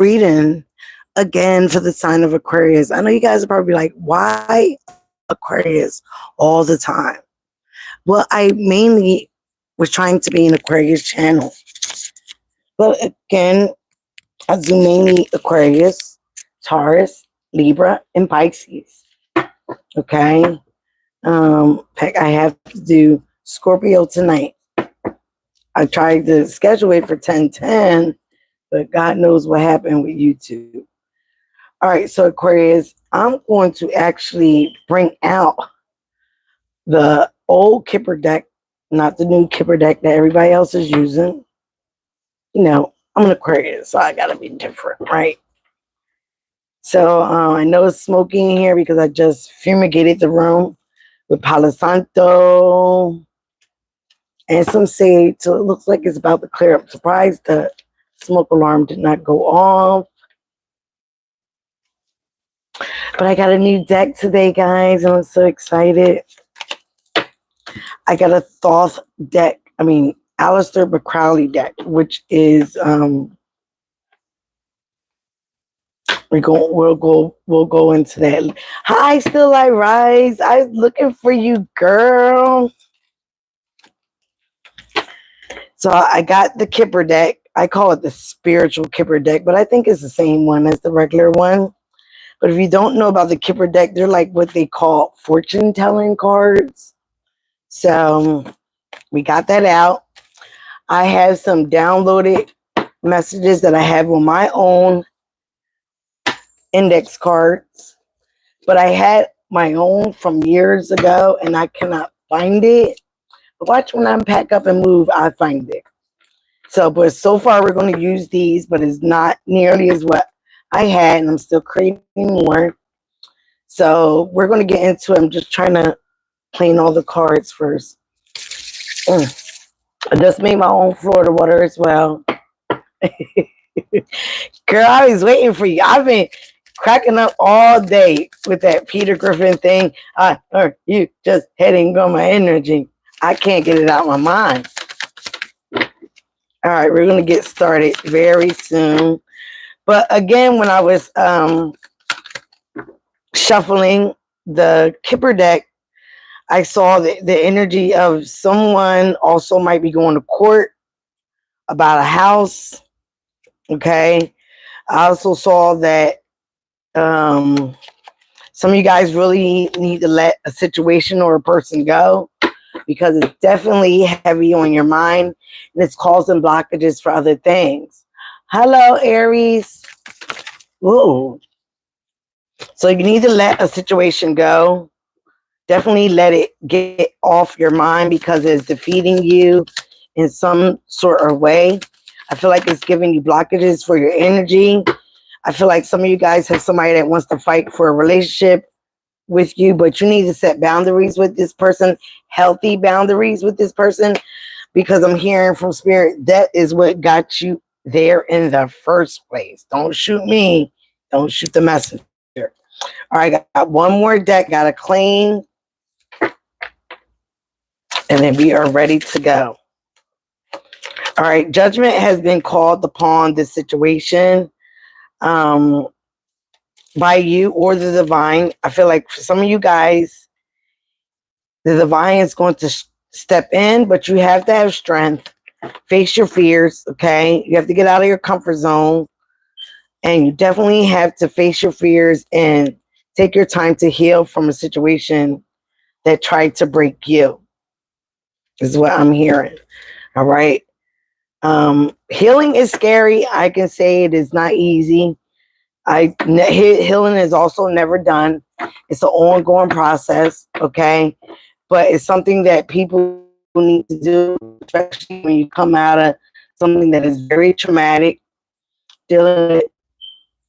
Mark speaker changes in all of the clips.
Speaker 1: reading again for the sign of Aquarius. I know you guys are probably like, why Aquarius all the time? Well, I mainly was trying to be an Aquarius channel. But again, I do mainly Aquarius, Taurus, Libra, and Pisces. Okay. In fact, I have to do Scorpio tonight. I tried to schedule it for 10:10, but God knows what happened with YouTube. All right, so Aquarius, I'm going to actually bring out the old Kipper deck, not the new Kipper deck that everybody else is using. You know, I'm an Aquarius, so I gotta be different, right? So I know it's smoky in here because I just fumigated the room with Palo Santo and some sage, so it looks like it's about to clear up. Surprised the smoke alarm did not go off. But I got a new deck today, guys, and I'm so excited. I got a Thoth deck. Alistair McCrowley deck, which is we'll go into that. Hi, Still I Rise. I was looking for you, girl. So I got the Kipper deck. I call it the spiritual Kipper deck, but I think it's the same one as the regular one. But if you don't know about the Kipper deck, they're like what they call fortune telling cards. So we got that out. I have some downloaded messages that I have on my own index cards, but I had my own from years ago and I cannot find it. But watch when I pack up and move, I find it. But so far we're going to use these, but it's not nearly as what I had, and I'm still creating more. So we're going to get into it. I'm just trying to clean all the cards first. I just made my own Florida water as well. Girl, I was waiting for you. I've been cracking up all day with that Peter Griffin thing. You just heading on my energy. I can't get it out of my mind. All right, we're going to get started very soon. But again, when I was shuffling the Kipper deck, I saw the energy of someone also might be going to court about a house. Okay. I also saw that some of you guys really need to let a situation or a person go because it's definitely heavy on your mind and it's causing blockages for other things. Hello, Aries. Ooh. So you need to let a situation go. Definitely let it get off your mind because it's defeating you in some sort of way. I feel like it's giving you blockages for your energy. I feel like some of you guys have somebody that wants to fight for a relationship with you, but you need to set boundaries with this person, healthy boundaries with this person, because I'm hearing from Spirit that is what got you there in the first place. Don't shoot me. Don't shoot the messenger. All right, got one more deck, got to clean, and then we are ready to go. All right, judgment has been called upon this situation by you or the divine. I feel like for some of you guys, the divine is going to step in, but you have to have strength. Face your fears, okay? You have to get out of your comfort zone, and you definitely have to face your fears and take your time to heal from a situation that tried to break you, is what I'm hearing. All right. Healing is scary. I can say it is not easy. Healing is also never done. It's an ongoing process, okay? But it's something that people need to do, especially when you come out of something that is very traumatic, dealing with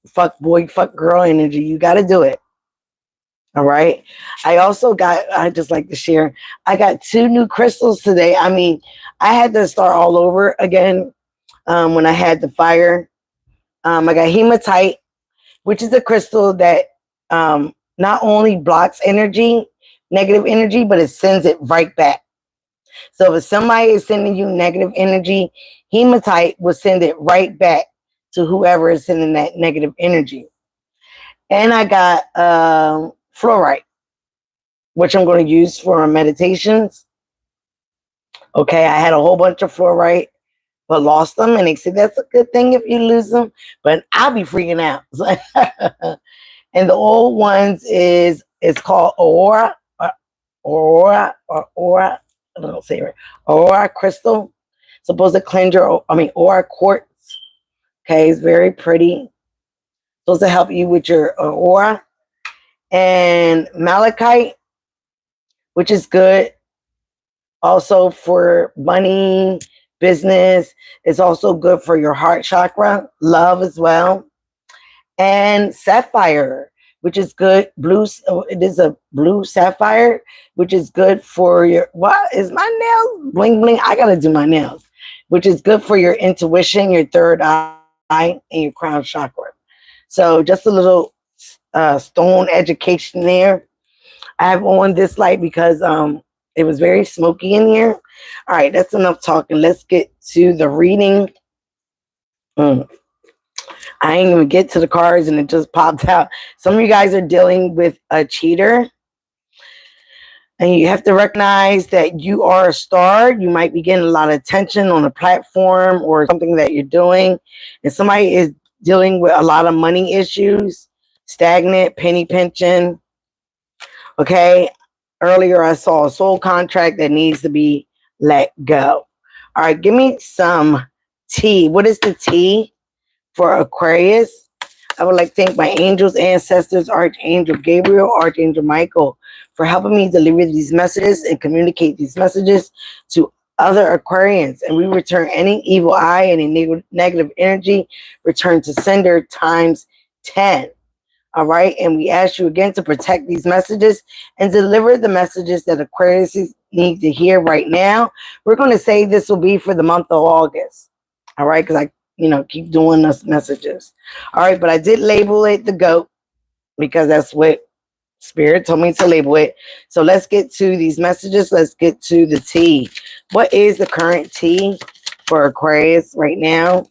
Speaker 1: fuck boy, fuck girl energy. You got to do it. All right. I just like to share, I got 2 new crystals today. I had to start all over again when I had the fire. I got hematite, which is a crystal that not only blocks energy, negative energy, but it sends it right back. So if somebody is sending you negative energy, hematite will send it right back to whoever is sending that negative energy. And I got fluorite, which I'm going to use for meditations. Okay, I had a whole bunch of fluorite, but lost them. And they said that's a good thing if you lose them. But I'll be freaking out. And the old ones it's called Aura, Aura. I don't say it right. Aura crystal. Supposed to cleanse your, Aura quartz. Okay, it's very pretty. Supposed to help you with your aura. And malachite, which is good also for money, business. It's also good for your heart chakra, love as well. And sapphire, which is good. Blue, it is a blue sapphire, which is good for your, what is my nails? Bling bling. I gotta do my nails, which is good for your intuition, your third eye, and your crown chakra. So just a little stone education there. I have on this light because it was very smoky in here. All right, that's enough talking. Let's get to the reading. I ain't even get to the cards and it just popped out. Some of you guys are dealing with a cheater. And you have to recognize that you are a star. You might be getting a lot of attention on a platform or something that you're doing. And somebody is dealing with a lot of money issues, stagnant, penny pinching. Okay. Earlier, I saw a soul contract that needs to be let go. All right. Give me some T. What is the T for Aquarius? I would like to thank my angels, ancestors, Archangel Gabriel, Archangel Michael, for helping me deliver these messages and communicate these messages to other Aquarians. And we return any evil eye, any negative energy, return to sender times 10. All right. And we ask you again to protect these messages and deliver the messages that Aquarius need to hear right now. We're going to say this will be for the month of August. All right. Because keep doing us messages. All right. But I did label it the GOAT because that's what Spirit told me to label it. So let's get to these messages. Let's get to the T. What is the current T for Aquarius right now?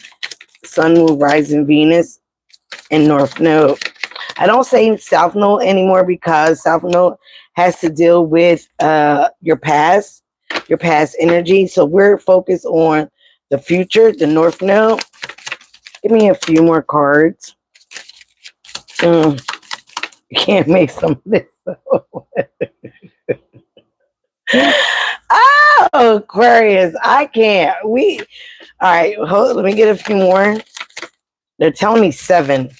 Speaker 1: Sun, Moon, Rising, Venus, and North Node. I don't say South Node anymore because South Node has to deal with your past energy. So we're focused on the future, the North Node. Give me a few more cards. You can't make some of this. Oh, Aquarius, I can't. All right, let me get a few more. They're telling me 7.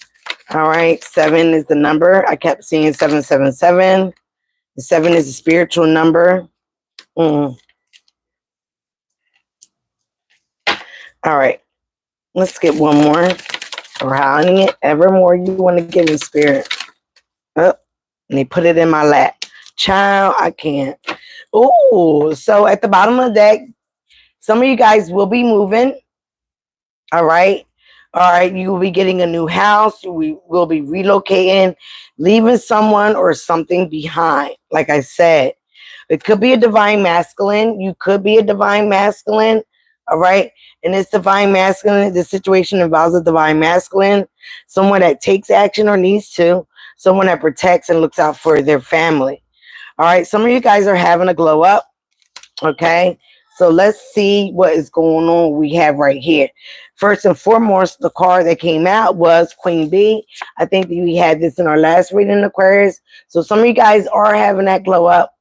Speaker 1: All right, 7 is the number. I kept seeing 777. The 7 is a spiritual number. All right, let's get one more. Rounding it evermore you want to give me, Spirit. Oh, and they put it in my lap. Child, I can't. Oh, so at the bottom of the deck, some of you guys will be moving. All right. All right. You will be getting a new house. We will be relocating, leaving someone or something behind. Like I said, it could be a divine masculine. You could be a divine masculine. All right. And this divine masculine, the situation involves a divine masculine, someone that takes action or needs to, someone that protects and looks out for their family. All right. Some of you guys are having a glow up. Okay. So let's see what is going on we have right here. First and foremost, the card that came out was Queen Bee. I think that we had this in our last reading, Aquarius. So some of you guys are having that glow up,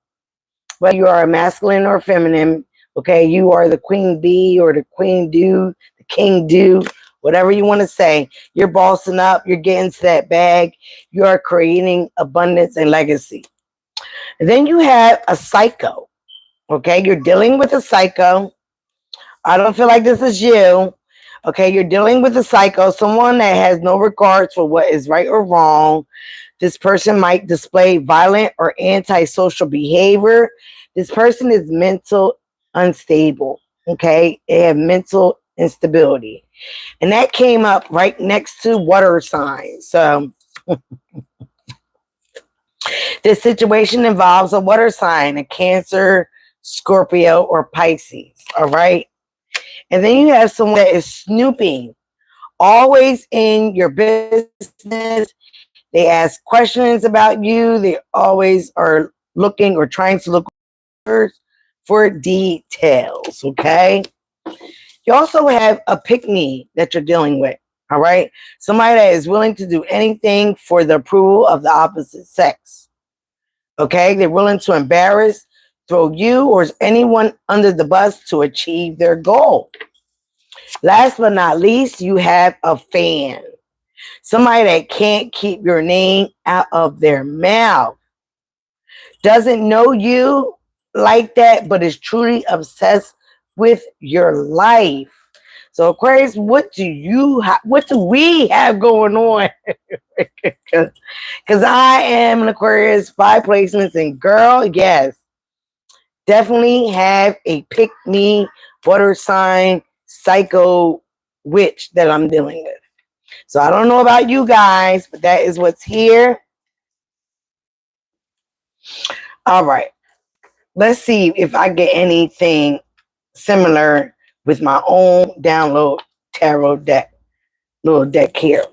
Speaker 1: whether you are a masculine or feminine. Okay, you are the Queen Bee or the Queen Do, the King Do, whatever you want to say. You're bossing up. You're getting to that bag. You are creating abundance and legacy. And then you have a psycho. Okay, you're dealing with a psycho. I don't feel like this is you. Okay, you're dealing with a psycho, someone that has no regards for what is right or wrong. This person might display violent or antisocial behavior. This person is mental unstable. Okay, they have mental instability. And that came up right next to water signs. So this situation involves a water sign, a Cancer, Scorpio, or Pisces. All right. And then you have someone that is snooping always in your business. They ask questions about you. They always are looking or trying to look for details, okay? You also have a pick-me that you're dealing with, all right? Somebody that is willing to do anything for the approval of the opposite sex, okay? They're willing to embarrass, throw you or anyone under the bus to achieve their goal. Last but not least, you have a fan. Somebody that can't keep your name out of their mouth. Doesn't know you like that, but is truly obsessed with your life. So Aquarius, what do we have going on? Because I am an Aquarius, 5 placements, and girl, yes, definitely have a pick me water sign psycho witch that I'm dealing with. So I don't know about you guys, but that is what's here. All right. Let's see if I get anything similar with my own download tarot deck, little deck here.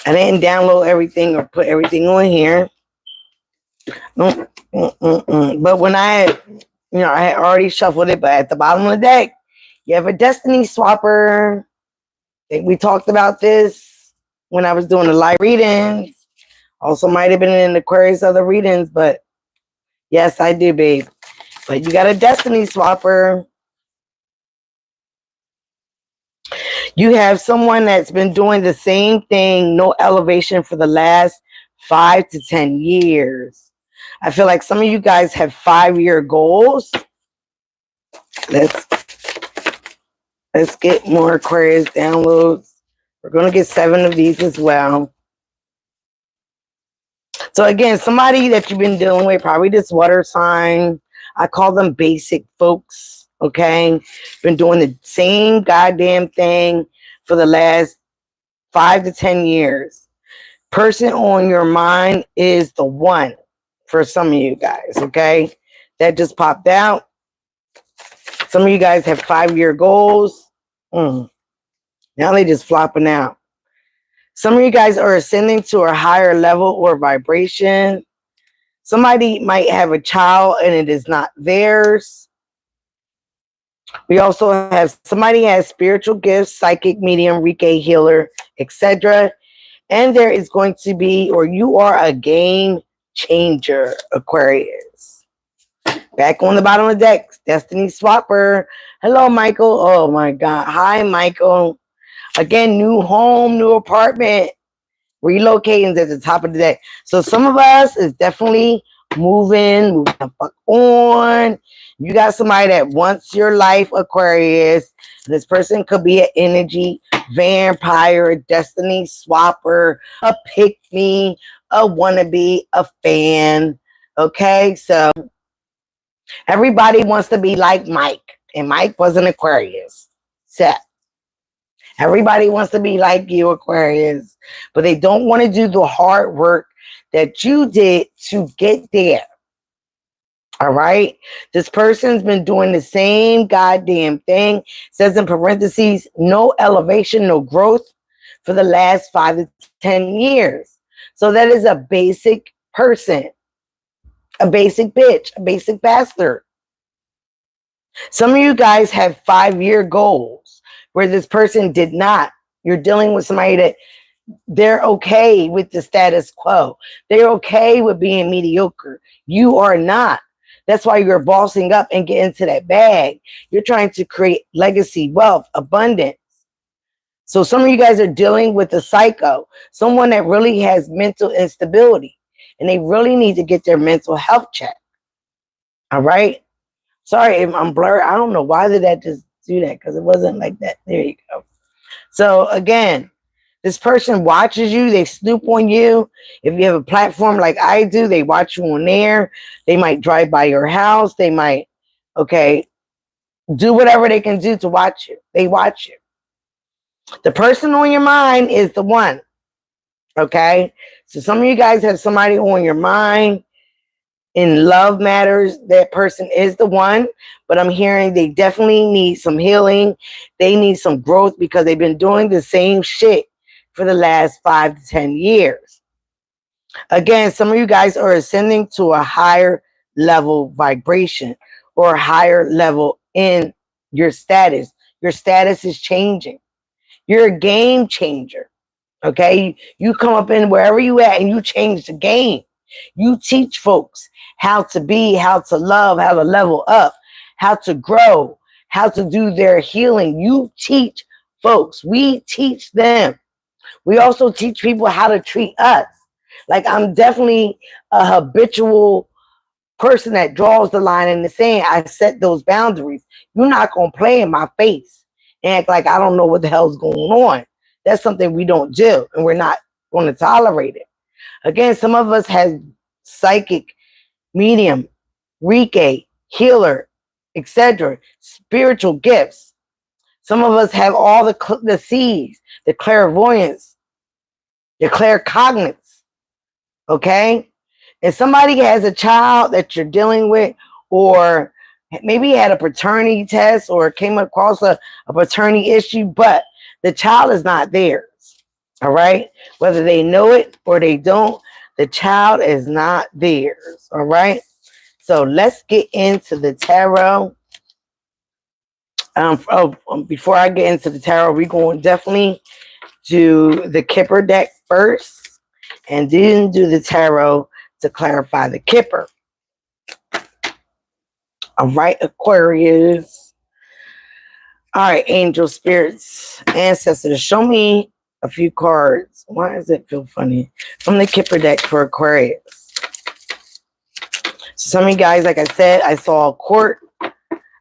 Speaker 1: I didn't download everything or put everything on here. But when I had already shuffled it, but at the bottom of the deck, you have a destiny swapper. I think we talked about this when I was doing the live readings. Also might have been in the Aquarius other readings, but yes, I do, babe. But you got a destiny swapper. You have someone that's been doing the same thing, no elevation for the last 5 to 10 years. I feel like some of you guys have 5-year goals. Let's get more Aquarius downloads. We're going to get 7 of these as well. So again, somebody that you've been dealing with, probably this water sign. I call them basic folks, okay? Been doing the same goddamn thing for the last 5 to 10 years. Person on your mind is the one for some of you guys, okay? That just popped out. Some of you guys have 5-year goals. Now they just flopping out. Some of you guys are ascending to a higher level or vibration. Somebody might have a child and it is not theirs. We also have somebody has spiritual gifts, psychic, medium, Reiki, healer, etc. And there is going to be, or you are a game changer, Aquarius. Back on the bottom of the deck, Destiny Swapper. Hello, Michael. Oh my God. Hi, Michael. Again, new home, new apartment. Relocating at the top of the deck. So some of us is definitely moving the fuck on. You got somebody that wants your life, Aquarius. This person could be an energy vampire, a destiny swapper, a pick me, a wannabe, a fan. Okay, so everybody wants to be like Mike, and Mike was an Aquarius. So everybody wants to be like you, Aquarius, but they don't want to do the hard work that you did to get there. All right. This person's been doing the same goddamn thing. It says in parentheses, no elevation, no growth for the last 5 to 10 years. So that is a basic person, a basic bitch, a basic bastard. Some of you guys have 5-year goals where this person did not. You're dealing with somebody that they're okay with the status quo. They're okay with being mediocre. You are not. That's why you're bossing up and get into that bag. You're trying to create legacy, wealth, abundance. So some of you guys are dealing with a psycho, someone that really has mental instability, and they really need to get their mental health checked. All right. Sorry if I'm blurred. I don't know why did that just do that, because it wasn't like that. There you go. So again, this person watches you. They snoop on you. If you have a platform like I do, they watch you on there. They might drive by your house. They might, okay, do whatever they can do to watch you. They watch you. The person on your mind is the one. Okay. So some of you guys have somebody on your mind. in love matters, that person is the one. But I'm hearing they definitely need some healing. They need some growth because they've been doing the same shit for the last 5 to 10 years. Again, some of you guys are ascending to a higher level vibration or a higher level in your status. Your status is changing. You're a game changer. Okay, you come up in wherever you at and you change the game. You teach folks how to be, how to love, how to level up, how to grow, how to do their healing. You teach folks. We teach them. We also teach people how to treat us. Like, I'm definitely a habitual person that draws the line in the sand. I set those boundaries. You're not going to play in my face and act like I don't know what the hell's going on. That's something we don't do, and we're not going to tolerate it. Again, some of us have psychic, medium, Reiki, healer, etc., spiritual gifts. Some of us have all the C's, the clairvoyance, the claircognizance. Okay? And somebody has a child that you're dealing with, or maybe had a paternity test or came across a paternity issue, but the child is not theirs. All right? Whether they know it or they don't, the child is not theirs. All right? So let's get into the tarot. Before I get into the tarot, we're going to definitely do the Kipper deck first, and then do the tarot to clarify the Kipper. All right, Aquarius. All right, angel, spirits, ancestors, show me a few cards. Why does it feel funny? From the Kipper deck for Aquarius. So some of you guys, like I said, I saw a court.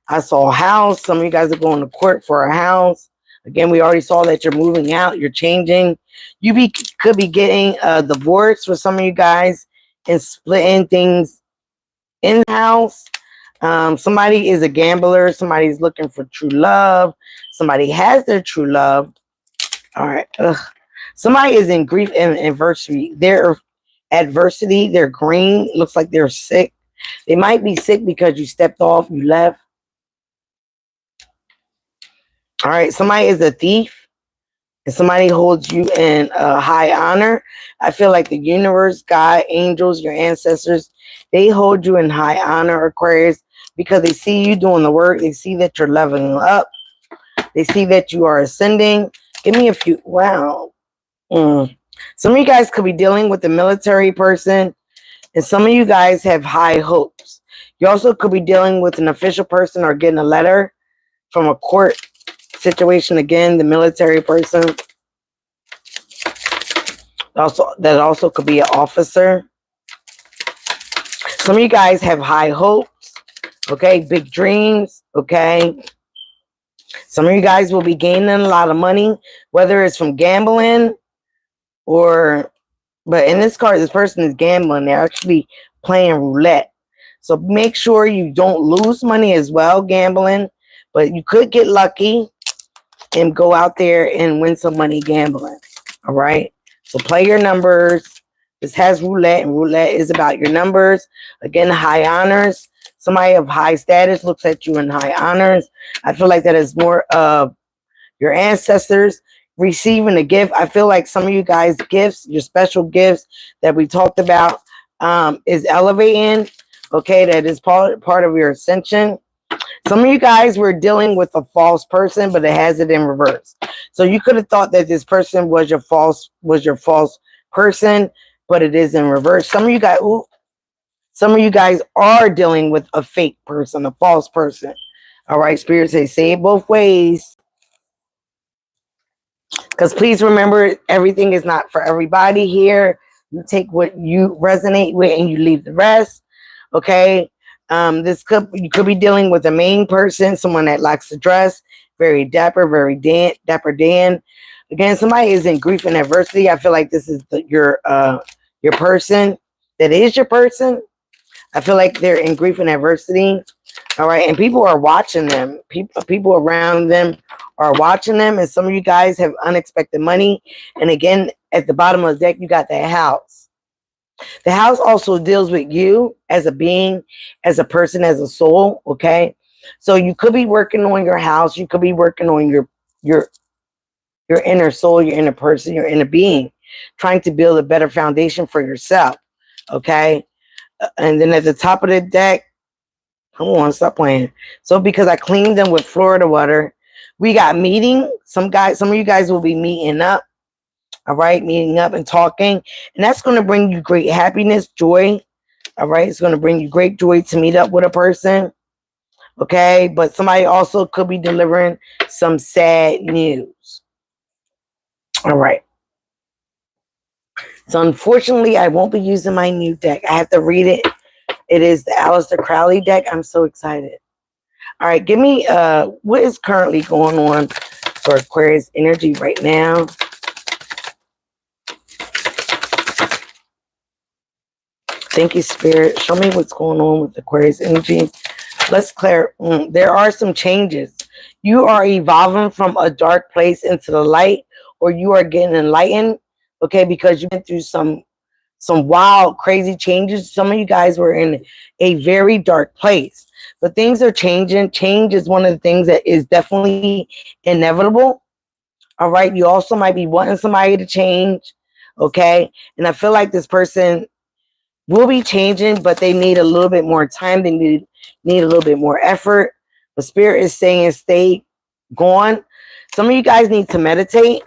Speaker 1: I saw a house. Some of you guys are going to court for a house. Again, we already saw that you're moving out. You're changing. Could be getting a divorce for some of you guys and splitting things in the house. Somebody is a gambler. Somebody's looking for true love. Somebody has their true love. All right. Somebody is in grief and adversity. Their adversity, they're green. Looks like they're sick. They might be sick because you stepped off, you left. All right. Somebody is a thief. And somebody holds you in high honor. I feel like the universe, God, angels, your ancestors, they hold you in high honor, Aquarius, because they see you doing the work. They see that you're leveling up. They see that you are ascending. Give me a few. Wow. Some of you guys could be dealing with a military person, and some of you guys have high hopes. You also could be dealing with an official person or getting a letter from a court situation. Again, the military person. That also could be an officer. Some of you guys have high hopes. Okay, big dreams. Okay. Some of you guys will be gaining a lot of money, whether it's from gambling or, but in this card, this person is gambling. They're actually playing roulette. So make sure you don't lose money as well, gambling. But you could get lucky and go out there and win some money gambling. All right. So play your numbers. This has roulette, and roulette is about your numbers. Again, high honors. Somebody of high status looks at you in high honors. I feel like that is more of your ancestors receiving a gift. I feel like some of you guys' gifts, your special gifts that we talked about, is elevating. Okay, that is part of your ascension. Some of you guys were dealing with a false person, but it has it in reverse. So you could have thought that this person was your false person, but it is in reverse. Some of you guys are dealing with a fake person, a false person. All right, spirits say it both ways. Because please remember, everything is not for everybody here. You take what you resonate with and you leave the rest. Okay. You could be dealing with a main person, someone that likes to dress, very dapper, very dapper Dan. Again, somebody is in grief and adversity. I feel like this is your person. That is your person. I feel like they're in grief and adversity. All right, and people are watching them. People around them are watching them, and some of you guys have unexpected money. And again, at the bottom of the deck, you got that house. The house also deals with you as a being, as a person, as a soul. Okay. So you could be working on your house. You could be working on your your inner soul, your inner person, your inner being, trying to build a better foundation for yourself. Okay. And then at the top of the deck, come on, stop playing. So because I cleaned them with Florida water, we got meeting. Some of you guys will be meeting up. All right, meeting up and talking. And that's going to bring you great happiness, joy. All right, it's going to bring you great joy to meet up with a person. Okay, but somebody also could be delivering some sad news. All right. So unfortunately, I won't be using my new deck. I have to read it. It is the Aleister Crowley deck. I'm so excited. All right, give me what is currently going on for Aquarius energy right now. Thank you, Spirit. Show me what's going on with Aquarius energy. Let's clear. There are some changes. You are evolving from a dark place into the light, or you are getting enlightened. Okay, because you've been through some wild, crazy changes. Some of you guys were in a very dark place, but things are changing. Change is one of the things that is definitely inevitable. All right. You also might be wanting somebody to change. Okay. And I feel like this person will be changing, but they need a little bit more time. They need a little bit more effort. The Spirit is saying stay gone. Some of you guys need to meditate.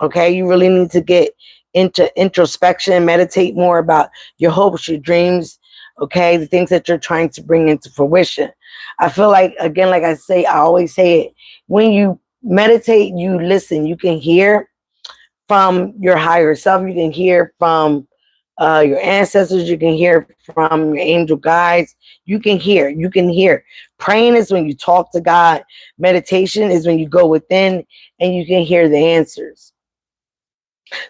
Speaker 1: Okay, you really need to get into introspection, meditate more about your hopes, your dreams, okay, the things that you're trying to bring into fruition. I feel like, again, like I always say it, when you meditate, you listen, you can hear from your higher self, you can hear from your ancestors, you can hear from your angel guides, you can hear. Praying is when you talk to God. Meditation is when you go within and you can hear the answers.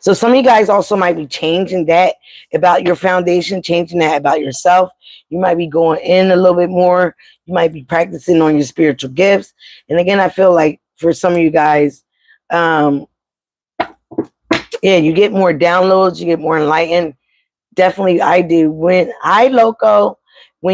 Speaker 1: So some of you guys also might be changing that about your foundation, changing that about yourself. You might be going in a little bit more. You might be practicing on your spiritual gifts. And again, I feel like for some of you guys, yeah, you get more downloads, you get more enlightened. Definitely I do. When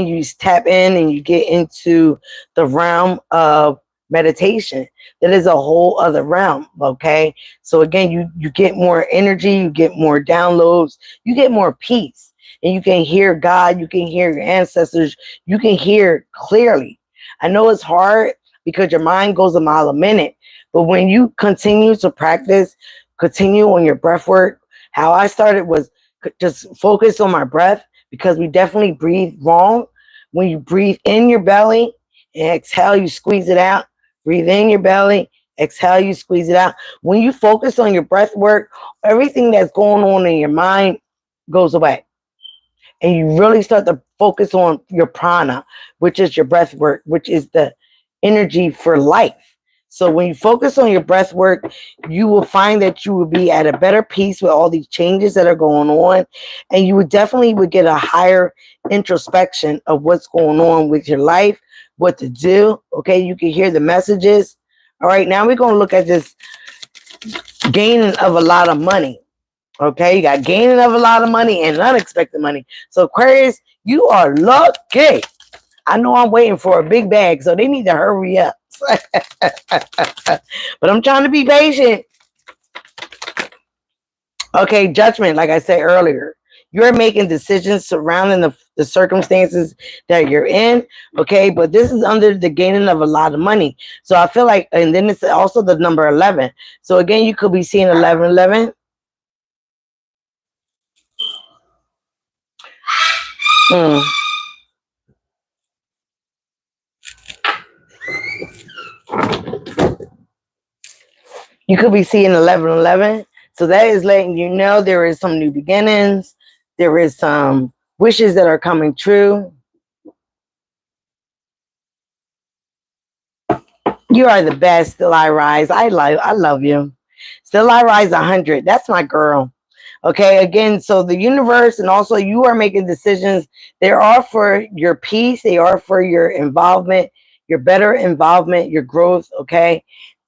Speaker 1: you tap in and you get into the realm of meditation, that is a whole other realm. Okay, so again, you get more energy, you get more downloads, you get more peace, and you can hear God, you can hear your ancestors, you can hear clearly. I know it's hard because your mind goes a mile a minute, but when you continue to practice, continue on your breath work. How I started was just focus on my breath, because we definitely breathe wrong. When you breathe in your belly and exhale, you squeeze it out. Breathe in your belly, exhale, you squeeze it out. When you focus on your breath work, everything that's going on in your mind goes away. And you really start to focus on your prana, which is your breath work, which is the energy for life. So when you focus on your breath work, you will find that you will be at a better peace with all these changes that are going on. And you would definitely get a higher introspection of what's going on with your life, what to do. Okay, you can hear the messages. All right, now we're going to look at this gaining of a lot of money. Okay, you got gaining of a lot of money and unexpected money. So Aquarius, you are lucky. I know I'm waiting for a big bag, so they need to hurry up. But I'm trying to be patient. Okay, judgment, like I said earlier. You're making decisions surrounding the circumstances that you're in. Okay, but this is under the gaining of a lot of money. So I feel like, and then it's also the number 11. So again, you could be seeing 1111. You could be seeing 1111. So that is letting you know there is some new beginnings. There is some wishes that are coming true. You are the best. Still I rise. I love you. Still I rise 100. That's my girl. Okay, again, so the universe and also you are making decisions. They are for your peace. They are for your involvement, your better involvement, your growth, okay,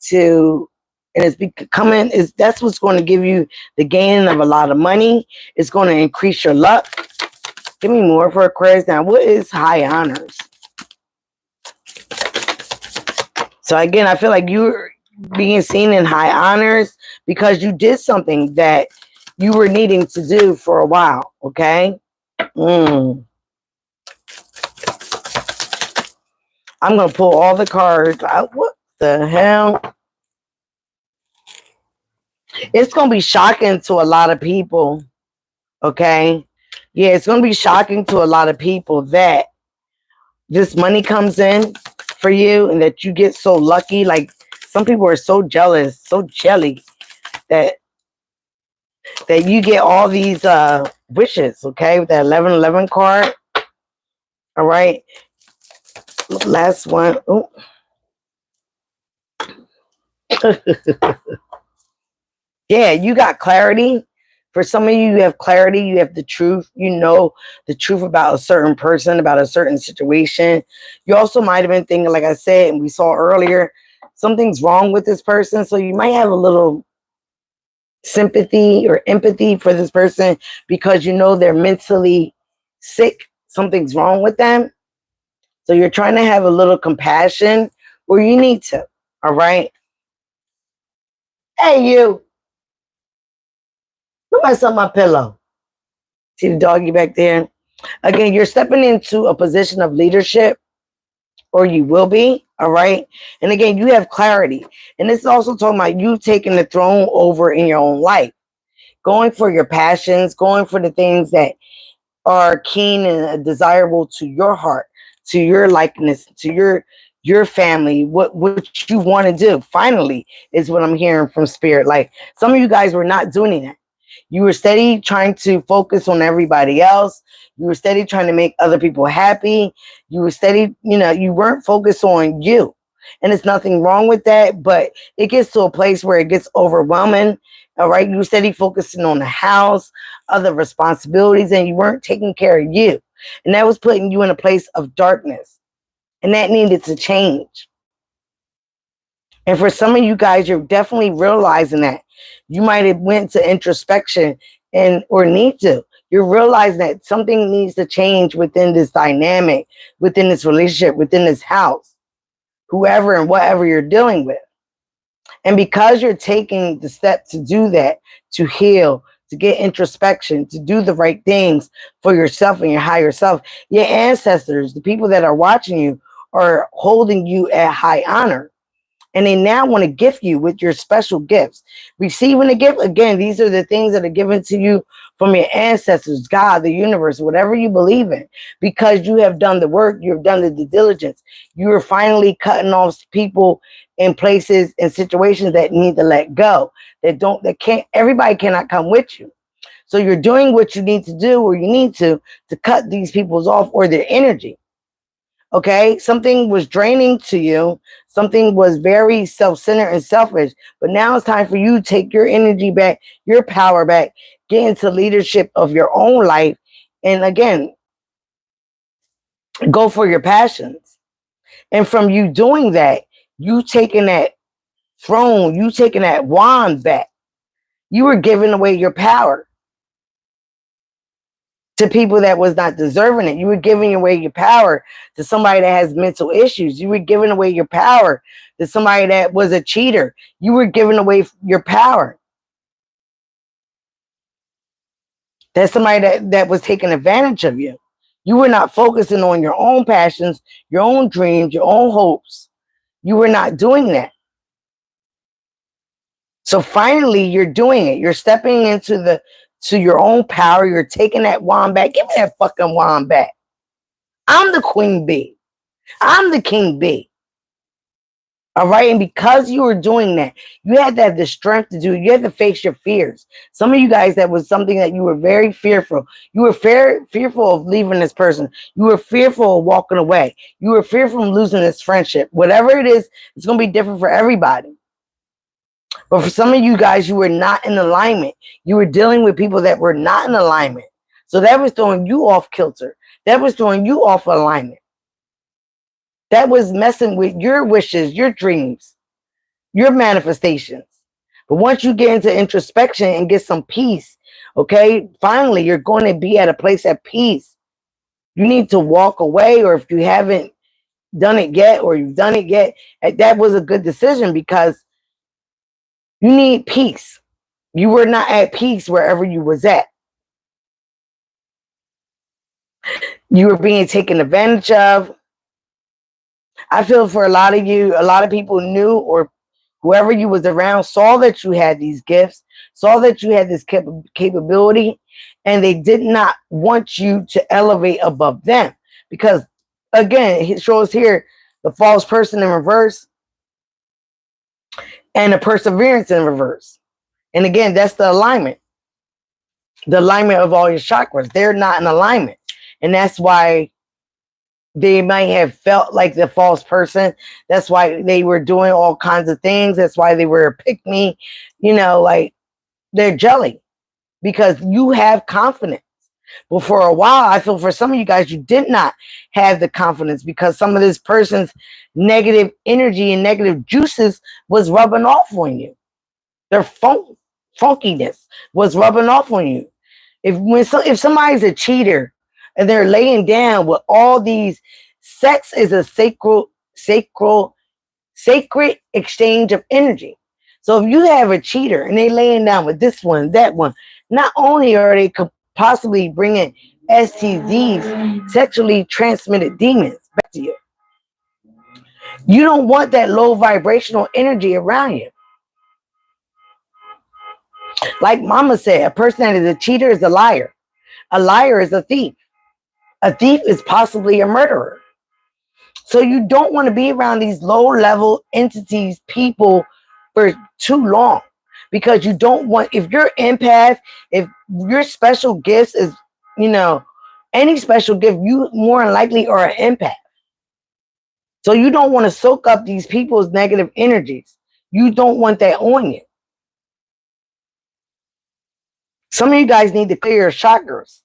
Speaker 1: to And it's becoming, that's what's going to give you the gain of a lot of money. It's going to increase your luck. Give me more for Aquarius. Now, what is high honors? So again, I feel like you're being seen in high honors because you did something that you were needing to do for a while. Okay. I'm going to pull all the cards out. What the hell? It's going to be shocking to a lot of people. Okay. Yeah, it's going to be shocking to a lot of people that this money comes in for you and that you get so lucky. Like, some people are so jealous, so jelly that you get all these wishes. Okay, with that 1111 card. All right, last one. Oh. Yeah, you got clarity. For some of you, you have clarity. You have the truth. You know the truth about a certain person, about a certain situation. You also might have been thinking, like I said, and we saw earlier, something's wrong with this person. So you might have a little sympathy or empathy for this person because you know they're mentally sick. Something's wrong with them. So you're trying to have a little compassion where you need to. All right. Hey, you. Put myself on my pillow. See the doggy back there? Again, you're stepping into a position of leadership, or you will be. All right. And again, you have clarity. And this is also talking about you taking the throne over in your own life, going for your passions, going for the things that are keen and desirable to your heart, to your likeness, to your family, what you want to do. Finally, is what I'm hearing from Spirit. Like, some of you guys were not doing that. You were steady trying to focus on everybody else. You were steady trying to make other people happy. You were steady, you weren't focused on you. And there's nothing wrong with that, but it gets to a place where it gets overwhelming. All right. You were steady focusing on the house, other responsibilities, and you weren't taking care of you. And that was putting you in a place of darkness. And that needed to change. And for some of you guys, you're definitely realizing that. You might have went to introspection or need to. You're realizing that something needs to change within this dynamic, within this relationship, within this house, whoever and whatever you're dealing with. And because you're taking the step to do that, to heal, to get introspection, to do the right things for yourself and your higher self, your ancestors, the people that are watching you, are holding you at high honor. And they now want to gift you with your special gifts. Receiving a gift, again, these are the things that are given to you from your ancestors, God, the universe, whatever you believe in. Because you have done the work, you've done the due diligence. You are finally cutting off people in places and situations that need to let go. Everybody cannot come with you. So you're doing what you need to do, or you need to cut these people's off, or their energy. Okay, something was draining to you. Something was very self-centered and selfish. But now it's time for you to take your energy back, your power back, get into leadership of your own life. And again, go for your passions. And from you doing that, you taking that throne, you taking that wand back. You were giving away your power to people that was not deserving it. You were giving away your power to somebody that has mental issues. You were giving away your power to somebody that was a cheater. You were giving away your power. That's somebody that was taking advantage of you. You were not focusing on your own passions, your own dreams, your own hopes. You were not doing that. So finally, you're doing it. You're stepping into your own power. You're taking that wand back. Give me that fucking wand back. I'm the queen bee. I'm the king bee. All right. And because you were doing that, you had to have the strength to do it. You had to face your fears. Some of you guys, that was something that you were very fearful. You were fearful of leaving this person. You were fearful of walking away. You were fearful of losing this friendship. Whatever it is, it's going to be different for everybody. But for some of you guys, you were not in alignment. You were dealing with people that were not in alignment. So that was throwing you off kilter. That was throwing you off alignment. That was messing with your wishes, your dreams, your manifestations. But once you get into introspection and get some peace, okay, finally you're going to be at a place of peace. You need to walk away, or if you haven't done it yet, or you've done it yet, that was a good decision because you need peace. You were not at peace wherever you was at. You were being taken advantage of. I feel for a lot of you, a lot of people knew, or whoever you was around saw that you had these gifts, saw that you had this capability, and they did not want you to elevate above them. Because again, it shows here the false person in reverse and the perseverance in reverse. And again, that's the alignment of all your chakras. They're not in alignment. And that's why they might have felt like the false person. That's why they were doing all kinds of things. That's why they were a pick me, like they're jelly because you have confidence. But for a while, I feel for some of you guys, you did not have the confidence because some of this person's negative energy and negative juices was rubbing off on you. Their funkiness was rubbing off on you. If somebody's a cheater and they're laying down with all these, sex is a sacred exchange of energy. So if you have a cheater and they laying down with this one, that one, not only are they possibly bringing STDs, sexually transmitted demons, back to you. You don't want that low vibrational energy around you. Like Mama said, a person that is a cheater is a liar. A liar is a thief. A thief is possibly a murderer. So you don't want to be around these low-level entities, people, for too long. Because you don't want, if you're empath, if your special gifts is, any special gift, you more than likely are an empath. So you don't want to soak up these people's negative energies. You don't want that on you. Some of you guys need to clear your chakras.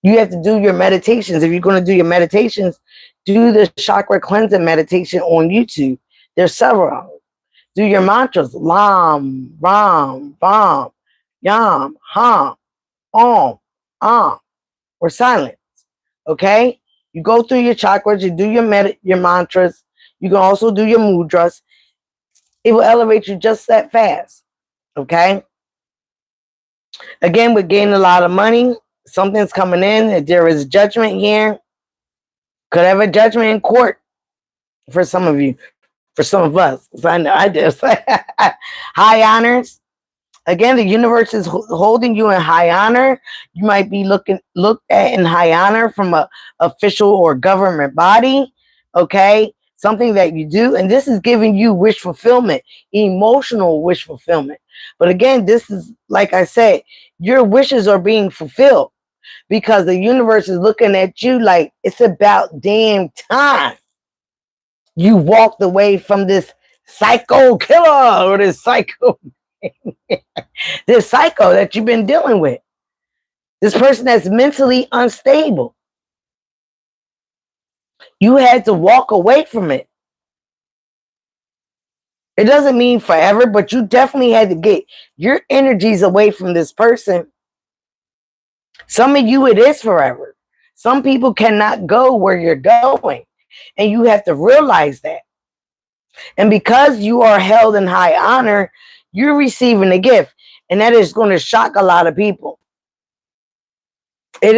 Speaker 1: You have to do your meditations. If you're going to do your meditations, do the chakra cleansing meditation on YouTube. There's several of them. Do your mantras. Lam, Ram, Vam, Yam, Ham, Om, or silence. Okay? You go through your chakras. You do your mantras. You can also do your mudras. It will elevate you just that fast. Okay? Again, we're gaining a lot of money. Something's coming in. There is judgment here. Could have a judgment in court for some of you, for some of us. I know I do. High honors. Again, the universe is holding you in high honor. You might be looked at in high honor from a official or government body. Okay, something that you do, and this is giving you wish fulfillment, emotional wish fulfillment. But again, this is, like I said, your wishes are being fulfilled because the universe is looking at you like it's about damn time you walked away from this psycho killer or this psycho this psycho that you've been dealing with. This person that's mentally unstable. You had to walk away from it. It doesn't mean forever, but you definitely had to get your energies away from this person. Some of you, it is forever. Some people cannot go where you're going, and you have to realize that. And because you are held in high honor, you're receiving a gift, and that is going to shock a lot of people. It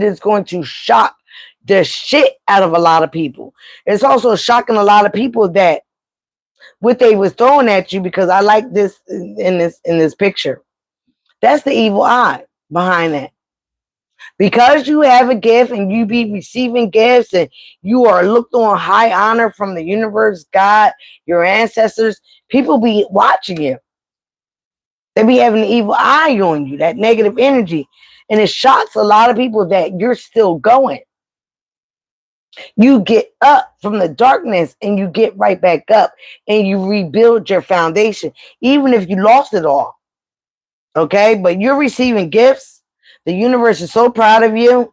Speaker 1: is going to shock the shit out of a lot of people. It's also shocking a lot of people that what they was throwing at you, because I like this in this picture. That's the evil eye behind that. Because you have a gift and you be receiving gifts and you are looked on high honor from the universe, God, your ancestors, people be watching you. They be having an evil eye on you, that negative energy. And it shocks a lot of people that you're still going. You get up from the darkness and you get right back up and you rebuild your foundation, even if you lost it all. Okay? But you're receiving gifts. The universe is so proud of you.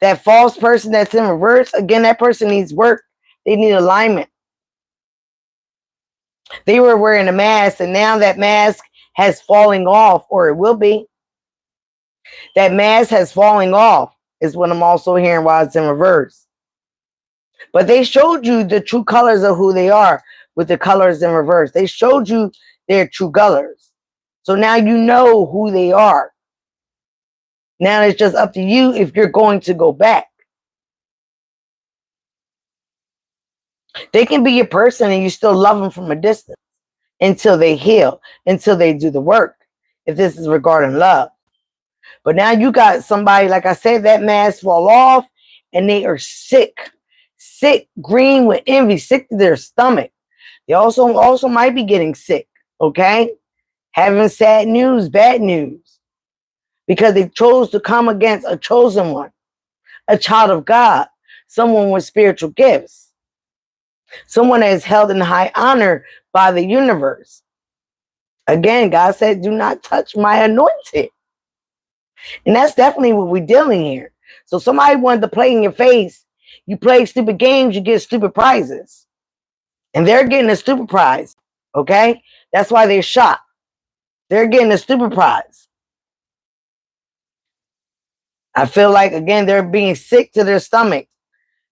Speaker 1: That false person that's in reverse, again, that person needs work. They need alignment. They were wearing a mask, and now that mask has falling off, or it will be. That mask has falling off is what I'm also hearing while it's in reverse. But they showed you the true colors of who they are with the colors in reverse. They showed you their true colors. So now you know who they are. Now it's just up to you if you're going to go back. They can be your person and you still love them from a distance until they heal, until they do the work, if this is regarding love. But now you got somebody, like I said, that mask fall off and they are sick, green with envy, sick to their stomach. They also might be getting sick, okay? Having sad news, bad news, because they chose to come against a chosen one, a child of God, someone with spiritual gifts, someone that is held in high honor by the universe. Again, God said, do not touch my anointed. And that's definitely what we're dealing here. So somebody wanted to play in your face. You play stupid games, you get stupid prizes. And they're getting a stupid prize, okay? That's why they're shocked. They're getting a stupid prize. I feel like, again, they're being sick to their stomach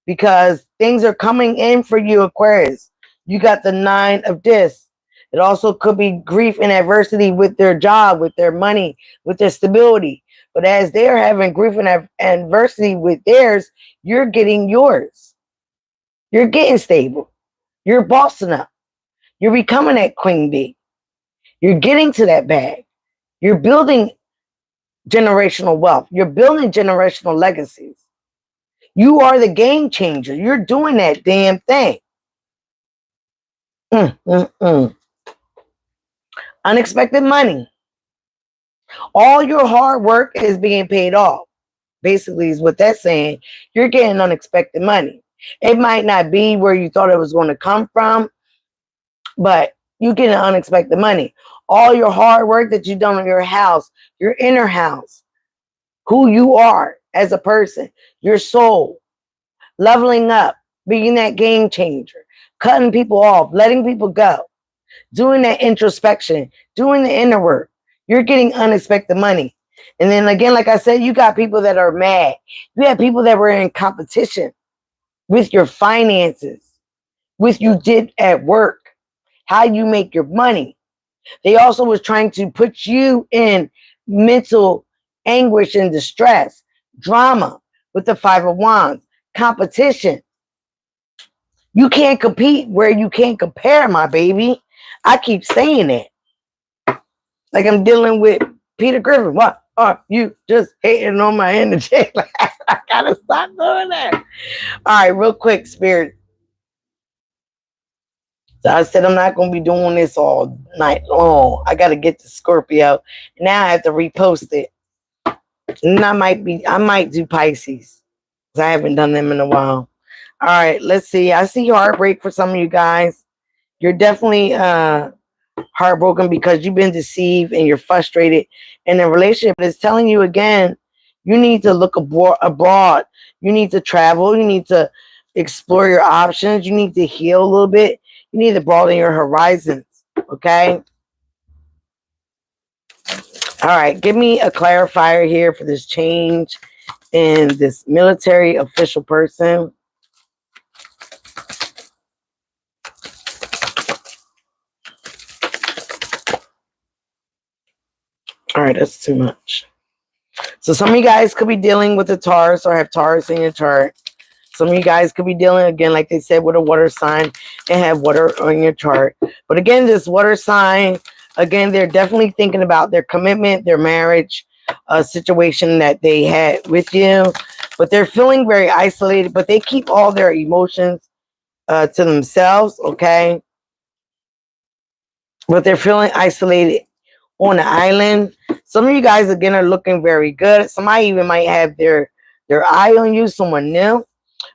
Speaker 1: because things are coming in for you, Aquarius. You got the 9 of discs. It also could be grief and adversity with their job, with their money, with their stability. But as they're having grief and adversity with theirs, you're getting yours. You're getting stable. You're bossing up. You're becoming that queen bee. You're getting to that bag. You're building generational wealth. You're building generational legacies. You are the game changer. You're doing that damn thing. Unexpected money. All your hard work is being paid off. Basically, is what that's saying. You're getting unexpected money. It might not be where you thought it was going to come from, but you're getting unexpected money. All your hard work that you've done in your house, your inner house, who you are as a person, your soul, leveling up, being that game changer, cutting people off, letting people go, doing that introspection, doing the inner work. You're getting unexpected money. And then again, like I said, you got people that are mad. You have people that were in competition with your finances, with you did at work, how you make your money. They also was trying to put you in mental anguish and distress, drama with the 5 of Wands, competition. You can't compete where you can't compare, my baby. I keep saying it. Like I'm dealing with Peter Griffin. What are you just hating on my energy? Like, I gotta stop doing that. All right, real quick, Spirit. So I said I'm not gonna be doing this all night long. I gotta get to Scorpio. Now I have to repost it. And I might do Pisces. Because I haven't done them in a while. All right, let's see. I see heartbreak for some of you guys. You're definitely heartbroken because you've been deceived and you're frustrated. And the relationship is telling you again, you need to look abroad. You need to travel. You need to explore your options. You need to heal a little bit. You need to broaden your horizons. Okay. All right. Give me a clarifier here for this change in this military official person. All right, that's too much. So some of you guys could be dealing with a Taurus or have Taurus in your chart. Some of you guys could be dealing, again, like they said, with a water sign and have water on your chart. But again, this water sign, again, they're definitely thinking about their commitment, their marriage, situation that they had with you. But they're feeling very isolated, but they keep all their emotions to themselves, okay? But they're feeling isolated on the island. Some of you guys, again, are looking very good. Somebody even might have their eye on you, someone new,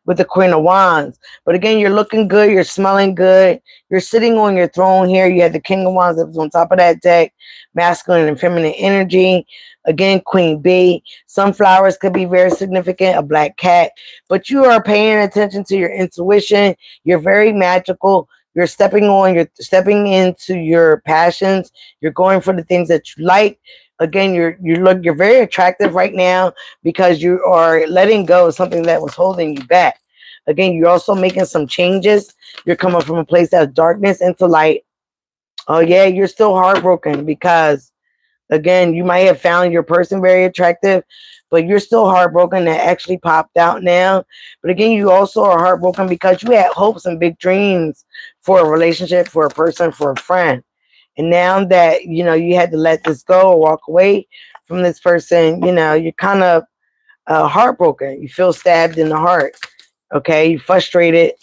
Speaker 1: with the Queen of Wands. But again, you're looking good. You're smelling good. You're sitting on your throne here. You have the King of Wands that's on top of that deck. Masculine and feminine energy. Again, Queen Bee. Sunflowers could be very significant. A black cat. But you are paying attention to your intuition. You're very magical. You're stepping into your passions. You're going for the things that you like. Again, you're very attractive right now because you are letting go of something that was holding you back. Again, you're also making some changes. You're coming from a place of darkness into light. Oh yeah, you're still heartbroken because again, you might have found your person very attractive, but you're still heartbroken that actually popped out now. But again, you also are heartbroken because you had hopes and big dreams for a relationship, for a person, for a friend. And now that, you had to let this go or walk away from this person, you're kind of heartbroken. You feel stabbed in the heart. Okay. You're frustrated,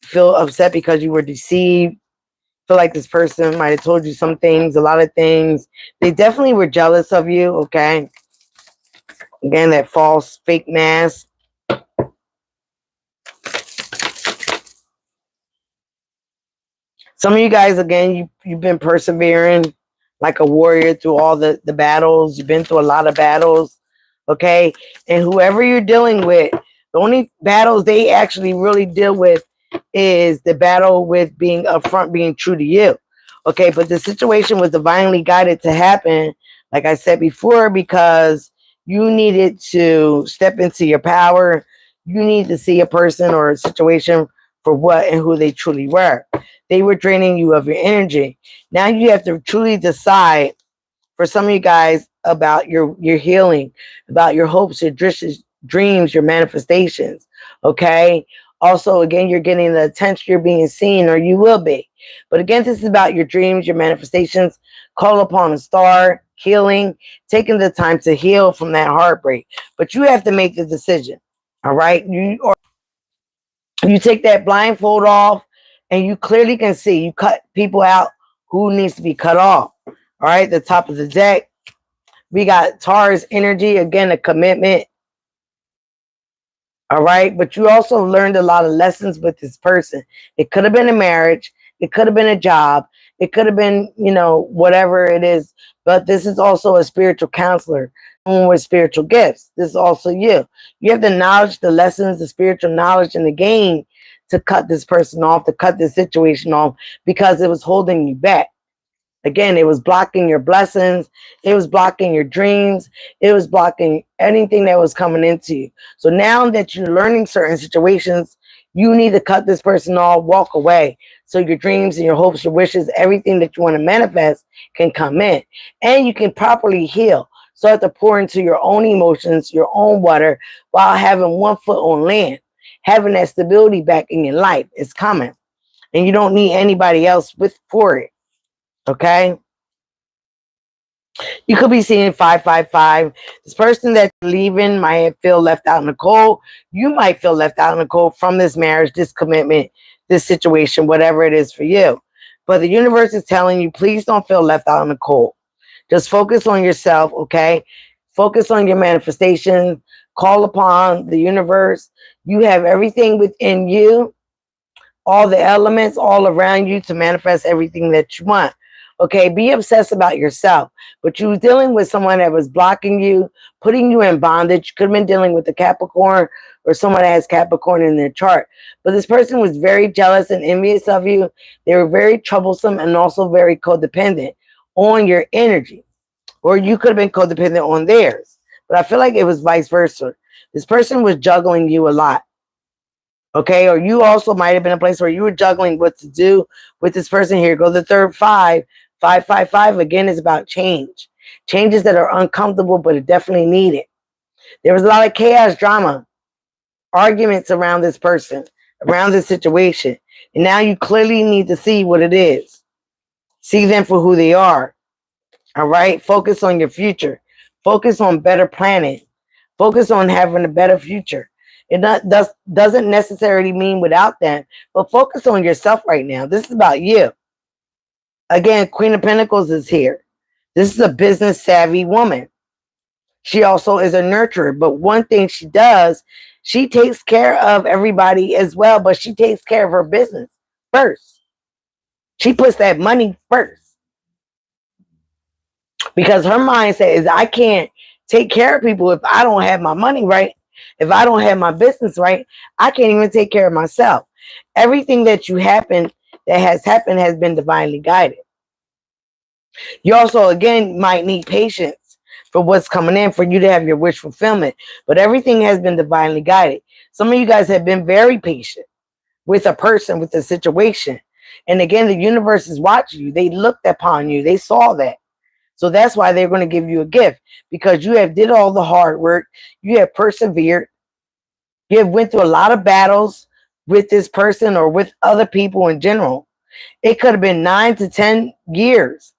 Speaker 1: feel upset because you were deceived, feel like this person might have told you some things, a lot of things. They definitely were jealous of you, okay? Again, that false, fake mask. Some of you guys, again, you've been persevering like a warrior through all the battles. You've been through a lot of battles, okay? And whoever you're dealing with, the only battles they actually really deal with is the battle with being upfront, being true to you. Okay, but the situation was divinely guided to happen, like I said before, because you needed to step into your power. You need to see a person or a situation for what and who they truly were. They were draining you of your energy. Now you have to truly decide, for some of you guys, about your healing, about your hopes, your dreams, your manifestations. Okay. Also, again, you're getting the attention, you're being seen, or you will be. But again, this is about your dreams, your manifestations. Call upon a star, healing, taking the time to heal from that heartbreak. But you have to make the decision. All right. You take that blindfold off and you clearly can see. You cut people out who needs to be cut off. All right. The top of the deck. We got Taurus energy, again, a commitment. All right. But you also learned a lot of lessons with this person. It could have been a marriage. It could have been a job. It could have been, whatever it is. But this is also a spiritual counselor, someone with spiritual gifts. This is also you. You have the knowledge, the lessons, the spiritual knowledge, and the game to cut this person off, to cut this situation off because it was holding you back. Again, it was blocking your blessings. It was blocking your dreams. It was blocking anything that was coming into you. So now that you're learning certain situations, you need to cut this person off, walk away. So your dreams and your hopes, your wishes, everything that you want to manifest can come in. And you can properly heal. Start to pour into your own emotions, your own water, while having one foot on land. Having that stability back in your life is coming. And you don't need anybody else for it. Okay, you could be seeing 555. This person that's leaving might feel left out in the cold. You might feel left out in the cold from this marriage, this commitment, this situation, whatever it is for you. But the universe is telling you, please don't feel left out in the cold. Just focus on yourself, okay? Focus on your manifestation. Call upon the universe. You have everything within you, all the elements all around you to manifest everything that you want. Okay, be obsessed about yourself. But you was dealing with someone that was blocking you, putting you in bondage. You could have been dealing with a Capricorn or someone that has Capricorn in their chart. But this person was very jealous and envious of you. They were very troublesome and also very codependent on your energy. Or you could have been codependent on theirs. But I feel like it was vice versa. This person was juggling you a lot. Okay, or you also might have been a place where you were juggling what to do with this person. Here go the third 555 again is about change. Changes that are uncomfortable, but are definitely needed. There was a lot of chaos, drama, arguments around this person, around this situation. And now you clearly need to see what it is. See them for who they are. All right, focus on your future. Focus on better planning. Focus on having a better future. It doesn't necessarily mean without them, but focus on yourself right now. This is about you. Again, Queen of Pentacles is here. This is a business savvy woman. She also is a nurturer, but one thing she does, she takes care of everybody as well, but she takes care of her business first. She puts that money first. Because her mindset is, I can't take care of people if I don't have my money right. If I don't have my business right, I can't even take care of myself. Everything that you happen that has happened has been divinely guided. You also, again, might need patience for what's coming in for you to have your wish fulfillment. But everything has been divinely guided. Some of you guys have been very patient with a person, with a situation. And again, the universe is watching you. They looked upon you. They saw that. So that's why they're going to give you a gift, because you have did all the hard work. You have persevered. You have went through a lot of battles with this person or with other people in general. It could have been 9 to 10 years.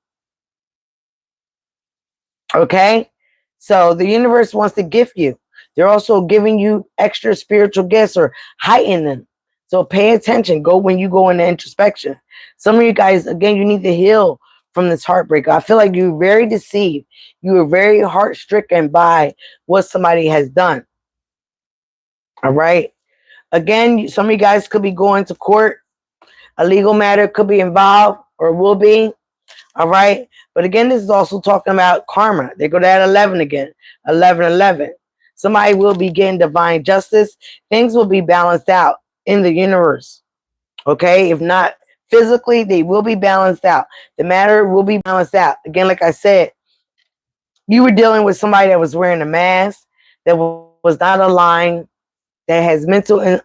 Speaker 1: Okay? So the universe wants to gift you. They're also giving you extra spiritual gifts or heighten them. So pay attention. Go when you go into introspection. Some of you guys, again, you need to heal from this heartbreak. I feel like you're very deceived. You were very heart stricken by what somebody has done. All right. Again, some of you guys could be going to court. A legal matter could be involved or will be. All right. But again, this is also talking about karma. They go to that 11 again. 11, 11. Somebody will be getting divine justice. Things will be balanced out in the universe. Okay. If not physically, they will be balanced out. The matter will be balanced out. Again, like I said, you were dealing with somebody that was wearing a mask, that was not aligned, that has mental,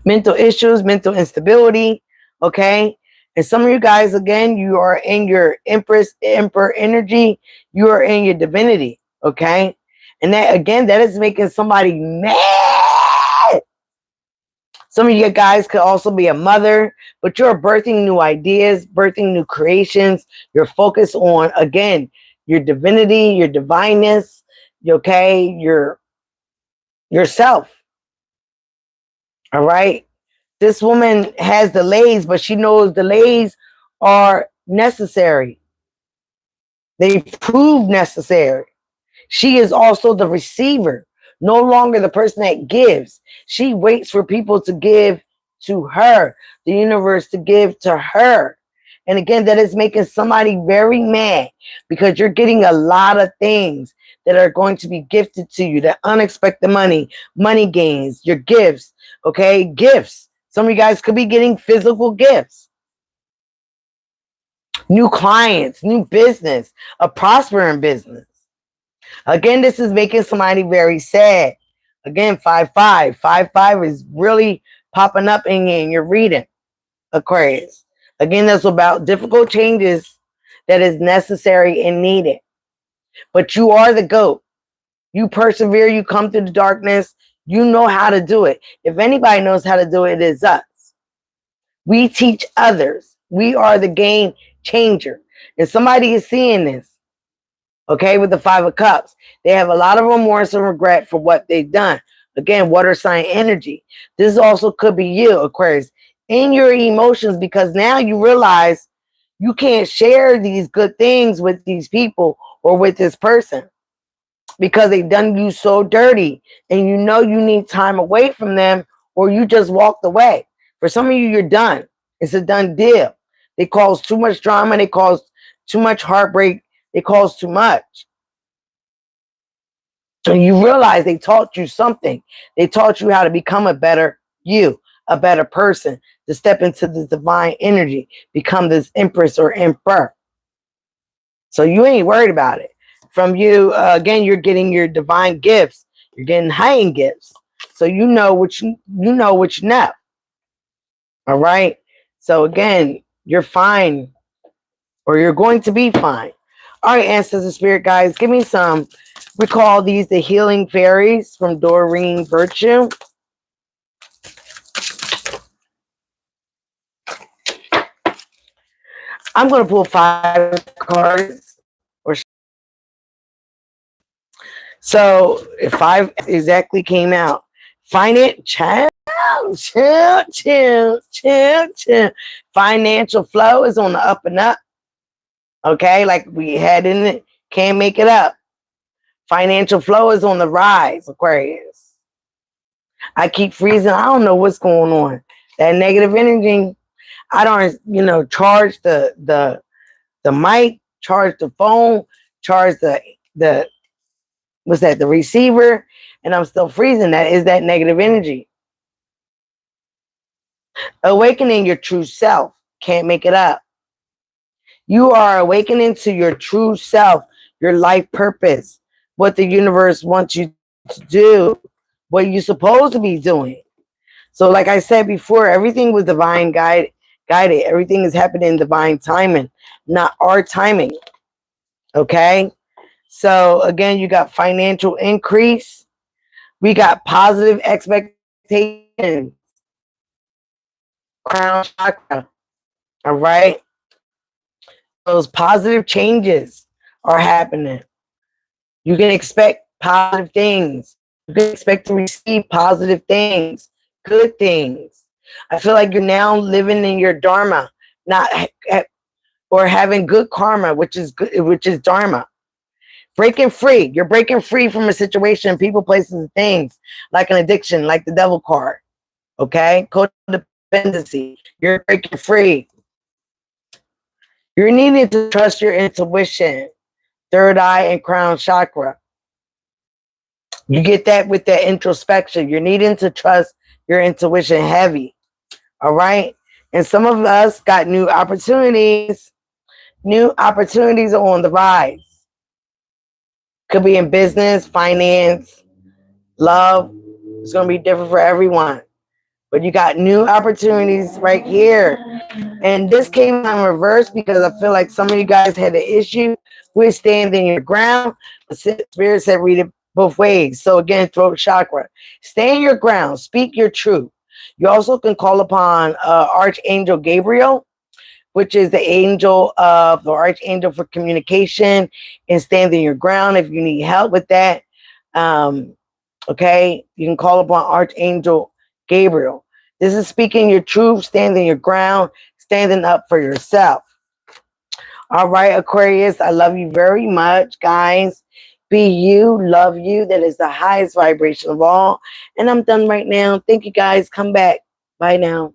Speaker 1: mental issues, mental instability. Okay. And some of you guys, again, you are in your emperor energy. You are in your divinity. Okay. And that, again, that is making somebody mad. Some of you guys could also be a mother, but you're birthing new ideas, birthing new creations. You're focused on, again, your divinity, your divineness, okay, yourself. All right. This woman has delays, but she knows delays are necessary. They prove necessary. She is also the receiver, no longer the person that gives. She waits for people to give to her, the universe to give to her. And again, that is making somebody very mad, because you're getting a lot of things that are going to be gifted to you, that unexpected money gains, your gifts, okay? Gifts. Some of you guys could be getting physical gifts, new clients, new business, a prospering business. Again, this is making somebody very sad. Again, 5-5. 5-5 is really popping up in your reading, Aquarius. Again, that's about difficult changes that is necessary and needed. But you are the GOAT. You persevere. You come through the darkness. You know how to do it. If anybody knows how to do it, it is us. We teach others. We are the game changer. If somebody is seeing this, okay, with the 5 of Cups, they have a lot of remorse and regret for what they've done. Again, water sign energy. This also could be you, Aquarius, in your emotions, because now you realize you can't share these good things with these people or with this person, because they've done you so dirty, and you know you need time away from them, or you just walked away. For some of you, you're done. It's a done deal. They cause too much drama. They cause too much heartbreak. They cause too much. So you realize they taught you something. They taught you how to become a better you, a better person, to step into the divine energy, become this empress or emperor. So you ain't worried about it. From you, again, you're getting your divine gifts. You're getting heightened gifts. So you know what you know what you know. All right. So again, you're fine, or you're going to be fine. All right, ancestors, spirit guides, give me some. We call these the healing fairies from Doreen Virtue. I'm going to pull 5 cards. So if 5 exactly came out, find it, chill. Financial flow is on the up and up. Okay, like we had in it, can't make it up. Financial flow is on the rise, Aquarius. I keep freezing. I don't know what's going on. That negative energy. I don't, charge the mic, charge the phone, charge the what's that? The receiver, and I'm still freezing. That is that negative energy. Awakening your true self. Can't make it up. You are awakening to your true self, your life purpose, what the universe wants you to do, what you're supposed to be doing. So, like I said before, everything was guided. Everything is happening in divine timing, not our timing. Okay. So again, you got financial increase. We got positive expectations. Crown chakra. All right. Those positive changes are happening. You can expect positive things. You can expect to receive positive things, good things. I feel like you're now living in your dharma, not or having good karma, which is good, which is dharma. Breaking free. You're breaking free from a situation, people, places, and things, like an addiction, like the devil card. Okay? Codependency. You're breaking free. You're needing to trust your intuition. Third eye and crown chakra. You get that with that introspection. You're needing to trust your intuition heavy. All right? And some of us got new opportunities. New opportunities are on the rise. Could be in business, finance, love. It's going to be different for everyone. But you got new opportunities right here. And this came out in reverse because I feel like some of you guys had an issue with standing your ground. The Spirit said read it both ways. So again, throat chakra. Stand your ground. Speak your truth. You also can call upon Archangel Gabriel, which is the Archangel for communication and standing your ground. If you need help with that, okay, you can call upon Archangel Gabriel. This is speaking your truth, standing your ground, standing up for yourself. All right, Aquarius, I love you very much, guys. Be you, love you. That is the highest vibration of all. And I'm done right now. Thank you, guys. Come back. Bye now.